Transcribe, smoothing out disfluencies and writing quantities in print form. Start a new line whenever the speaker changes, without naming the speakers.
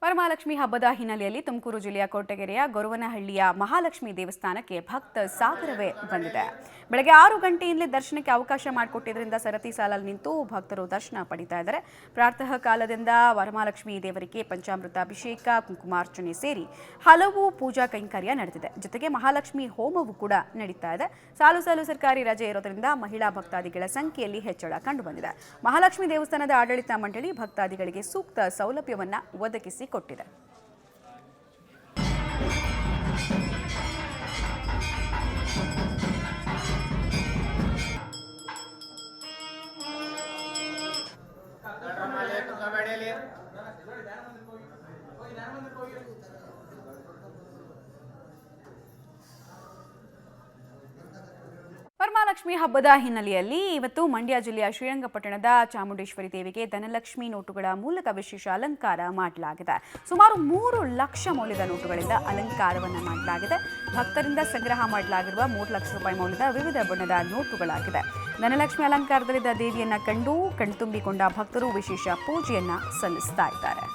ವರಮಹಾಲಕ್ಷ್ಮಿ ಹಬ್ಬದ ಹಿನ್ನೆಲೆಯಲ್ಲಿ ತುಮಕೂರು ಜಿಲ್ಲೆಯ ಕೊರಟಗೆರೆಯ ಗೊರವನಹಳ್ಳಿಯ ಮಹಾಲಕ್ಷ್ಮಿ ದೇವಸ್ಥಾನಕ್ಕೆ ಭಕ್ತ ಸಾಗರವೇ ಬಂದಿದೆ. ಬೆಳಗ್ಗೆ 6 ಗಂಟೆಯಿಂದಲೇ ದರ್ಶನಕ್ಕೆ ಅವಕಾಶ ಮಾಡಿಕೊಟ್ಟಿದ್ದರಿಂದ ಸರತಿ ಸಾಲಲ್ಲಿ ನಿಂತು ಭಕ್ತರು ದರ್ಶನ ಪಡಿತಾ ಇದ್ದಾರೆ. ಪ್ರಾತಃ ಕಾಲದಿಂದ ವರಮಹಾಲಕ್ಷ್ಮಿ ದೇವರಿಗೆ ಪಂಚಾಮೃತ ಅಭಿಷೇಕ, ಕುಂಕುಮಾರ್ಚನೆ ಸೇರಿ ಹಲವು ಪೂಜಾ ಕೈಂಕರ್ಯ ನಡೆದಿದೆ. ಜೊತೆಗೆ ಮಹಾಲಕ್ಷ್ಮಿ ಹೋಮವೂ ಕೂಡ ನಡೀತಾ ಇದೆ. ಸಾಲು ಸಾಲು ಸರ್ಕಾರಿ ರಜೆ ಇರೋದ್ರಿಂದ ಮಹಿಳಾ ಭಕ್ತಾದಿಗಳ ಸಂಖ್ಯೆಯಲ್ಲಿ ಹೆಚ್ಚಳ ಕಂಡುಬಂದಿದೆ. ಮಹಾಲಕ್ಷ್ಮಿ ದೇವಸ್ಥಾನದ ಆಡಳಿತ ಮಂಡಳಿ ಭಕ್ತಾದಿಗಳಿಗೆ ಸೂಕ್ತ ಸೌಲಭ್ಯವನ್ನು ಒದಗಿಸಿ ಕೊಟ್ಟಿದೆ. ವರಮಹಾಲಕ್ಷ್ಮಿ ಹಬ್ಬದ ಹಿನ್ನೆಲೆಯಲ್ಲಿ ಇವತ್ತು ಮಂಡ್ಯ ಜಿಲ್ಲೆಯ ಶ್ರೀರಂಗಪಟ್ಟಣದ ಚಾಮುಂಡೇಶ್ವರಿ ದೇವಿಗೆ ಧನಲಕ್ಷ್ಮಿ ನೋಟುಗಳ ಮೂಲಕ ವಿಶೇಷ ಅಲಂಕಾರ ಮಾಡಲಾಗಿದೆ. ಸುಮಾರು 3 ಲಕ್ಷ ಮೌಲ್ಯದ ನೋಟುಗಳಿಂದ ಅಲಂಕಾರವನ್ನು ಮಾಡಲಾಗಿದೆ. ಭಕ್ತರಿಂದ ಸಂಗ್ರಹ ಮಾಡಲಾಗಿರುವ 3 ಲಕ್ಷ ರೂಪಾಯಿ ಮೌಲ್ಯದ ವಿವಿಧ ಬಣ್ಣದ ನೋಟುಗಳಾಗಿದೆ. ಧನಲಕ್ಷ್ಮಿ ಅಲಂಕಾರದಲ್ಲಿದ್ದ ದೇವಿಯನ್ನ ಕಂಡು ಕಣ್ತುಂಬಿಕೊಂಡ ಭಕ್ತರು ವಿಶೇಷ ಪೂಜೆಯನ್ನ ಸಲ್ಲಿಸ್ತಾ ಇದ್ದಾರೆ.